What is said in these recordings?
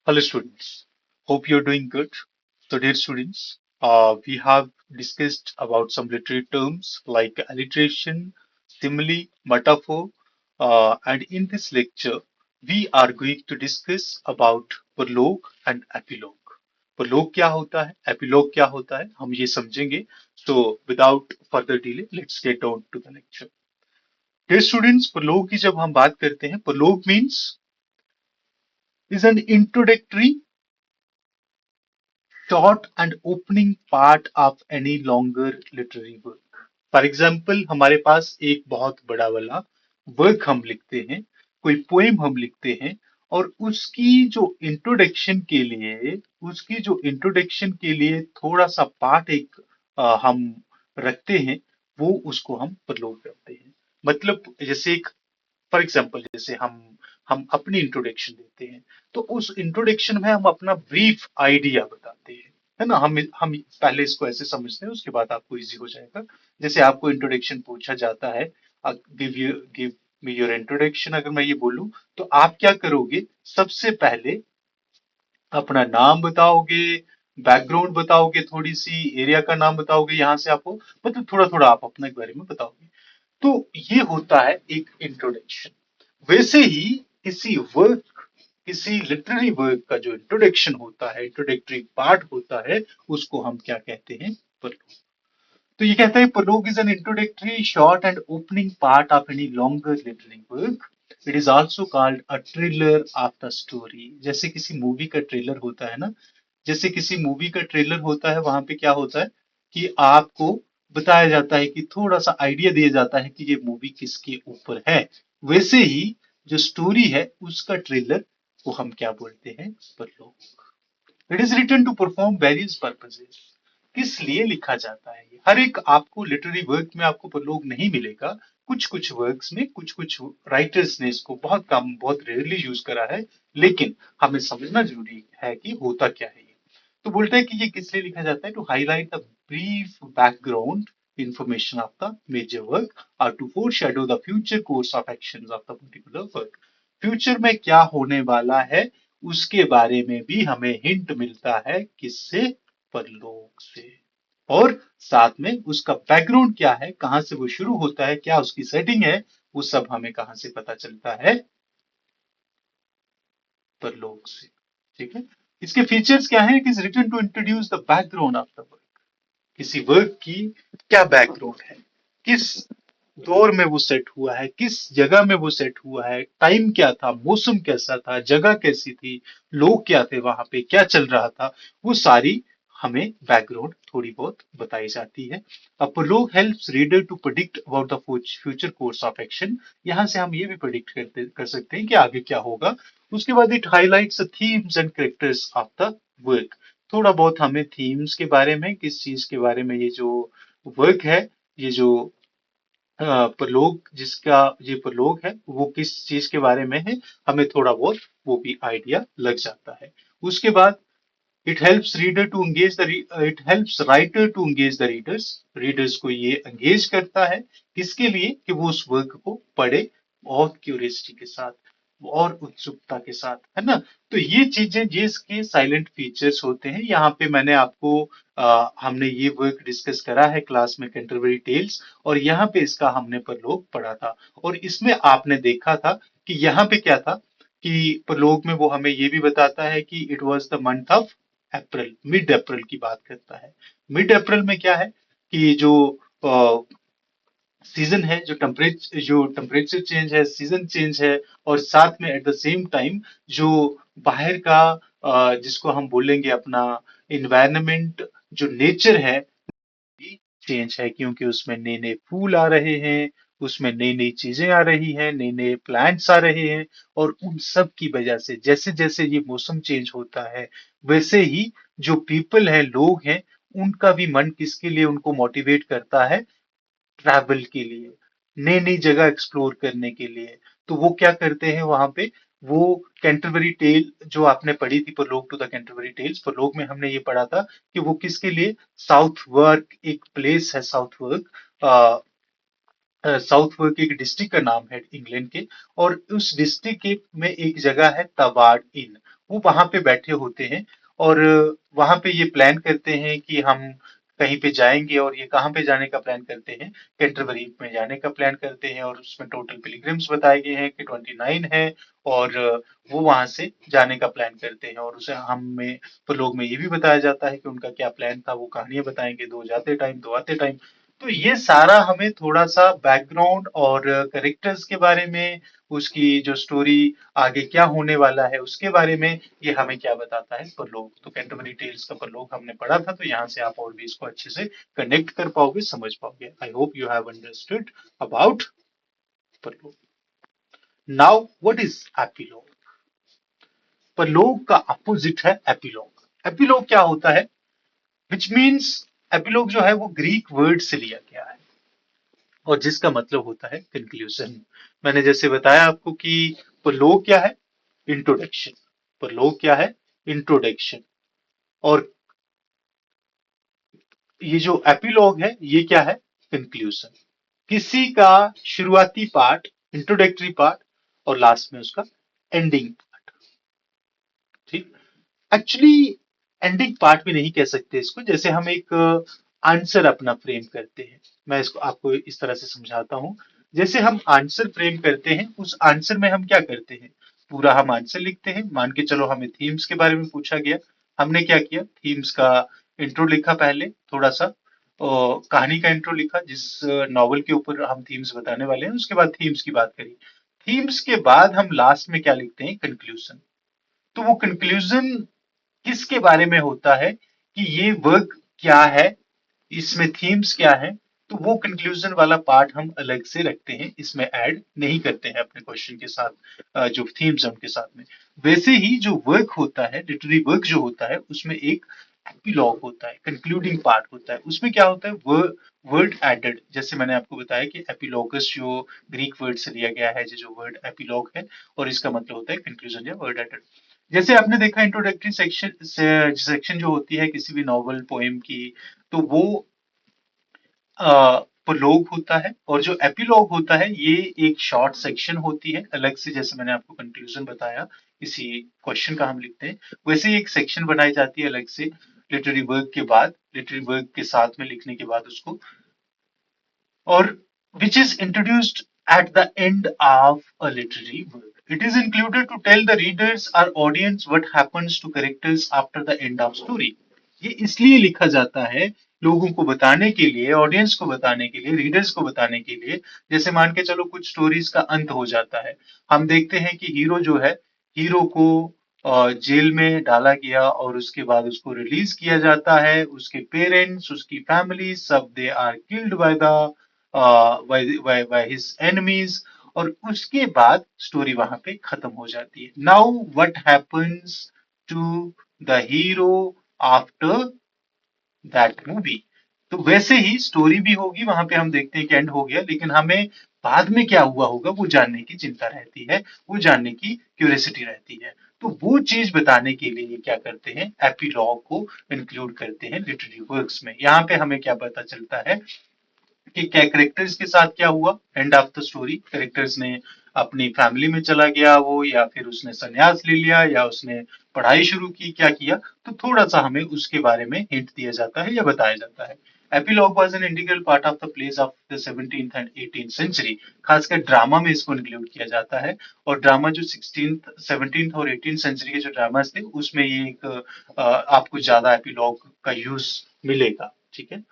Hello students, hope you're doing good. So dear students, we have discussed about some literary terms like alliteration, simile, metaphor, and in this lecture, we are going to discuss about prologue and epilogue. प्रलोग क्या होता है epilogue क्या होता है हम ये समझेंगे so without further delay let's get down to the lecture. Dear students, प्रलोग की जब हम बात करते हैं प्रलोग means is an introductory short and opening part of any longer literary work. For example हमारे पास एक बहुत बड़ा वाला वर्क हम लिखते हैं, कोई पोएम हम लिखते हैं और उसकी जो इंट्रोडक्शन के लिए थोड़ा सा पार्ट एक हम रखते हैं, वो उसको हम प्रलोग करते हैं. मतलब जैसे एक फॉर एग्जाम्पल जैसे हम अपनी इंट्रोडक्शन देते हैं तो उस इंट्रोडक्शन में हम अपना ब्रीफ आइडिया बताते हैं, है ना. हम पहले इसको ऐसे समझते हैं, उसके बाद आपको इजी हो जाएगा. जैसे आपको इंट्रोडक्शन पूछा जाता है, गिव मी योर इंट्रोडक्शन, अगर मैं ये बोलूं तो आप क्या करोगे, सबसे पहले अपना नाम बताओगे, बैकग्राउंड बताओगे, थोड़ी सी एरिया का नाम बताओगे, यहाँ से आपको मतलब थोड़ा थोड़ा आप अपने बारे में बताओगे. तो ये होता है एक इंट्रोडक्शन. वैसे ही किसी वर्क, किसी लिटरेरी वर्क का जो इंट्रोडक्शन होता है, इंट्रोडक्टरी पार्ट होता है, उसको हम क्या कहते हैं, prologue. तो ये कहता है prologue is an introductory short and opening part of any longer literary work. It is also called a trailer of the story. जैसे किसी मूवी का ट्रेलर होता है ना, जैसे किसी मूवी का ट्रेलर होता है, वहां पे क्या होता है कि आपको बताया जाता है कि थोड़ा सा आइडिया दिया जाता है कि ये मूवी किसके ऊपर है. वैसे ही जो स्टोरी है उसका ट्रेलर को हम क्या बोलते हैं, prologue. It is written to perform various purposes. किस लिए लिखा जाता है ये, हर एक आपको लिटरेरी वर्क में आपको प्रलोग नहीं मिलेगा. कुछ कुछ वर्क्स में कुछ कुछ राइटर्स ने इसको बहुत कम, बहुत रेयरली यूज करा है, लेकिन हमें समझना जरूरी है कि होता क्या है ये. तो बोलते हैं कि ये किस लिए लिखा जाता है, to highlight the brief background information of the major work or to foreshadow the future course of actions of the particular work. Future में क्या होने वाला है उसके बारे में भी हमें हिंट मिलता है, किससे, परलोक से. और साथ में उसका बैकग्राउंड क्या है, कहां से वो शुरू होता है, क्या उसकी सेटिंग है, वो सब हमें कहां से पता चलता है, परलोक से. ठीक है. इसके फीचर्स क्या है, it is written to introduce the background of the work. किसी वर्क की क्या बैकग्राउंड है, किस दौर में वो सेट हुआ है, किस जगह में वो सेट हुआ है, टाइम क्या था, मौसम कैसा था, जगह कैसी थी, लोग क्या थे वहां पे, क्या चल रहा था, वो सारी हमें बैकग्राउंड थोड़ी बहुत बताई जाती है. अब prologue helps reader to predict about the future course of action. यहाँ से हम ये भी प्रेडिक्ट कर सकते हैं कि आगे क्या होगा. उसके बाद it highlights the themes and characters of the work. थोड़ा बहुत हमें थीम्स के बारे में, किस चीज के बारे में ये जो वर्क है, ये जो प्रलोग, जिसका ये प्रलोग है वो किस चीज के बारे में है, हमें थोड़ा बहुत वो भी आइडिया लग जाता है. उसके बाद it helps reader to engage the it helps writer to engage the readers. Readers को ये एंगेज करता है, किसके लिए, कि वो उस वर्क को पढ़े बहुत क्यूरियोसिटी के साथ और उत्सुकता के साथ, है ना. तो ये चीजें ये इसके साइलेंट फीचर्स होते हैं. यहाँ पे मैंने आपको हमने ये वर्क डिस्कस करा है क्लास में, कैंटरबरी टेल्स, और यहाँ पे इसका हमने प्रलोग पढ़ा था. और इसमें आपने देखा था कि यहाँ पे क्या था, कि प्रलोग में वो हमें ये भी बताता है कि it was the month of April, mid April की बात करता है. मिड अप्रैल में क्या है कि जो सीजन है, जो टेम्परेचर चेंज है, सीजन चेंज है, और साथ में एट द सेम टाइम जो बाहर का जिसको हम बोलेंगे अपना इन्वायरमेंट, जो नेचर है भी चेंज है, क्योंकि उसमें नए नए फूल आ रहे हैं, उसमें नई नई चीजें आ रही हैं, नए नए प्लांट्स आ रहे हैं. और उन सब की वजह से जैसे जैसे ये मौसम चेंज होता है, वैसे ही जो पीपल हैं, लोग हैं, उनका भी मन किसके लिए उनको मोटिवेट करता है, ट्रैवल के लिए, नई नई जगह एक्सप्लोर करने के लिए. तो वो क्या करते हैं वहां पे, वो कैंटरबरी टेल जो आपने पढ़ी थी, प्रलोग टू द कैंटरबरी टेल्स, प्रलोग में हमने ये पढ़ा था कि वो किसके लिए, साउथ वर्क एक प्लेस है, साउथ वर्क, साउथ वर्क एक डिस्ट्रिक्ट का नाम है इंग्लैंड के, और उस डिस्ट्रिक्ट के में एक जगह है तबाड़ इन. वो वहां पे बैठे होते हैं और वहां पे ये प्लान करते हैं कि हम कहीं पे जाएंगे, और ये कहाँ पे जाने का प्लान करते हैं, कैंटरबरी में जाने का प्लान करते हैं, और उसमें टोटल पिलग्रिम्स बताए गए हैं कि 29 है, और वो वहां से जाने का प्लान करते हैं। और उसे हमें तो लोग में ये भी बताया जाता है कि उनका क्या प्लान था, वो कहानियां बताएंगे, दो जाते टाइम दो आते टाइम। तो ये सारा हमें थोड़ा सा बैकग्राउंड और करेक्टर्स के बारे में, उसकी जो स्टोरी आगे क्या होने वाला है उसके बारे में, ये हमें क्या बताता है परलोक। तो कैंटरबरी टेल्स का परलोक हमने पढ़ा था, तो यहाँ से आप और भी इसको अच्छे से कनेक्ट कर पाओगे, समझ पाओगे। I hope you have understood about परलोक। Now what is epilogue? परलोक का अपोजिट है एपिलॉग। एपिलॉग क्या होता है? विच मीन्स, एपिलॉग जो है वो ग्रीक वर्ड से लिया गया है, और जिसका मतलब होता है कंक्लूजन। मैंने जैसे बताया आपको कि परलोक क्या है? इंट्रोडक्शन। परलोक क्या है? इंट्रोडक्शन। और ये जो एपिलॉग है ये क्या है? कंक्लूजन। किसी का शुरुआती पार्ट, इंट्रोडक्टरी पार्ट, और लास्ट में उसका एंडिंग पार्ट। ठीक। एक्चुअली एंडिंग पार्ट भी नहीं कह सकते इसको। जैसे हम एक आंसर अपना फ्रेम करते हैं, मैं इसको आपको इस तरह से समझाता हूं। जैसे हम आंसर फ्रेम करते हैं, उस आंसर में हम क्या करते हैं, पूरा हम आंसर लिखते हैं। मान के चलो हमें थीम्स के बारे में पूछा गया, हमने क्या किया, थीम्स का इंट्रो लिखा, पहले थोड़ा सा कहानी का इंट्रो लिखा, जिस नॉवल के ऊपर हम थीम्स बताने वाले हैं, उसके बाद थीम्स की बात करी। थीम्स के बाद हम लास्ट में क्या लिखते हैं, कंक्लूजन। तो वो कंक्लूजन किसके बारे में होता है कि ये वर्क क्या है, इसमें थीम्स क्या है, तो वो कंक्लूजन वाला पार्ट हम अलग से रखते हैं, इसमें ऐड नहीं करते हैं अपने क्वेश्चन के साथ, जो थीम्स है उनके साथ में। वैसे ही जो वर्क होता है, लिटरेरी वर्क जो होता है, उसमें एक एपिलॉग होता है, कंक्लूडिंग पार्ट होता है। उसमें क्या होता है, वर्ड एडेड। जैसे मैंने आपको बताया कि एपिलॉगस जो ग्रीक वर्ड से लिया गया है, जो वर्ड एपिलॉग है, और इसका मतलब होता है कंक्लूजन या वर्ड एडेड। जैसे आपने देखा इंट्रोडक्टरी सेक्शन जो होती है किसी भी नॉवल पोएम की, तो वो प्रोलोग होता है। और जो एपिलॉग होता है ये एक शॉर्ट सेक्शन होती है अलग से। जैसे मैंने आपको कंक्लूजन बताया किसी क्वेश्चन का हम लिखते हैं, वैसे ही एक सेक्शन बनाई जाती है अलग से लिटरेरी वर्क के बाद, लिटरेरी वर्क के साथ में लिखने के बाद उसको, or which is introduced at the end of a literary work. It is included to tell the readers or audience what happens to characters after the end of story. ये इसलिए लिखा जाता है लोगों को बताने के लिए, ऑडियंस को बताने के लिए, रीडर्स को बताने के लिए। जैसे मान के चलो कुछ स्टोरीज का अंत हो जाता है, हम देखते हैं कि हीरो जो है, हीरो को जेल में डाला गया और उसके बाद उसको रिलीज किया जाता है। उसके पेरेंट्स, उसकी फैमिली, सब they are killed by the by his enemies, और उसके बाद स्टोरी वहां पे खत्म हो जाती है। Now what happens to the hero after that movie? तो वैसे ही स्टोरी भी होगी, वहां पे हम देखते हैं कि एंड हो गया, लेकिन हमें बाद में क्या हुआ होगा वो जानने की चिंता रहती है, वो जानने की क्यूरियोसिटी रहती है। तो वो चीज बताने के लिए क्या करते हैं, एपिलॉग को इंक्लूड करते हैं लिटरेरी वर्क्स में। यहाँ पे हमें क्या पता चलता है कि क्या कैरेक्टर्स के साथ क्या हुआ end of the story. Characters ने अपनी फैमिली में चला गया वो, या फिर उसने संन्यास ले लिया, या उसने पढ़ाई शुरू की, क्या किया, तो थोड़ा सा हमें उसके बारे में हिंट दिया जाता है या बताया जाता है। Epilogue was an integral part of the plays of the 17th and 18th century. खासकर ड्रामा में इसको इंक्लूड किया जाता है। और ड्रामा जो 16th 17th और 18th सेंचुरी के जो ड्रामास थे, उसमें ये एक आपको ज्यादा एपिलॉग का यूज मिलेगा। ठीक है।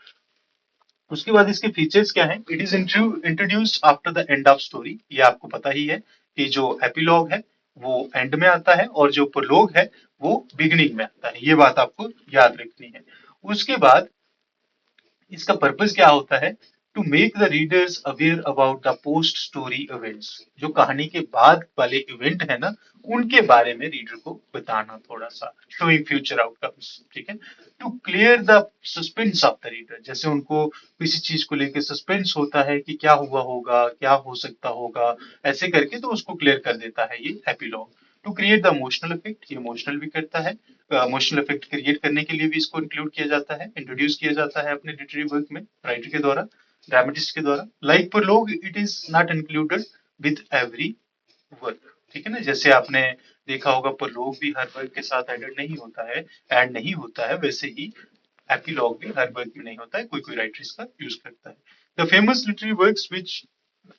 उसके बाद इसके फीचर्स क्या हैं? It is introduced after the end of story. ये आपको पता ही है कि जो एपिलॉग है वो एंड में आता है, और जो प्रोलोग है वो बिगिनिंग में आता है। ये बात आपको याद रखनी है। उसके बाद इसका पर्पस क्या होता है? To make the readers aware about the post story events. जो कहानी के बाद वाले इवेंट है ना, उनके बारे में रीडर को बताना थोड़ा सा, शोइंग फ्यूचर आउटकम्स। ठीक है। To clear the suspense of the reader. जैसे उनको किसी चीज को लेकर सस्पेंस होता है कि क्या हुआ होगा, क्या हो सकता होगा, ऐसे करके तो उसको क्लियर कर देता है ये epilogue. To create the emotional effect, ये इमोशनल भी करता है। इमोशनल इफेक्ट क्रिएट करने के लिए भी इसको इंक्लूड किया जाता है, इंट्रोड्यूस किया जाता है अपने लिटरेरी वर्क में, राइटर के द्वारा, ड्रामेटिस्ट के द्वारा। Like prologue it is not included with every work. ठीक है ना। जैसे आपने देखा होगा प्रलोग भी हर वर्ग के साथ एडेड नहीं होता है, ऐड नहीं होता है, वैसे ही एपिलॉग भी हर वर्ग में नहीं होता है, कोई कोई राइटर इसका यूज करता है। The famous literary works which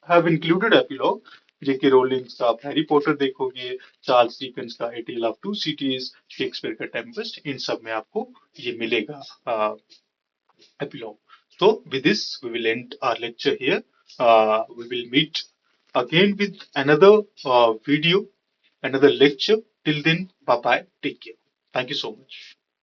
have included epilogue, J K Rowling का आप हैरी पॉटर देखोगे, चार्ल्स डिकेंस का a tale of two cities, Shakespeare का टेम्पेस्ट, इन सब में आपको ये मिलेगा epilogue. So with this, we will end our lecture here. We will meet again with another video, another lecture. Till then, bye bye. Take care. Thank you so much.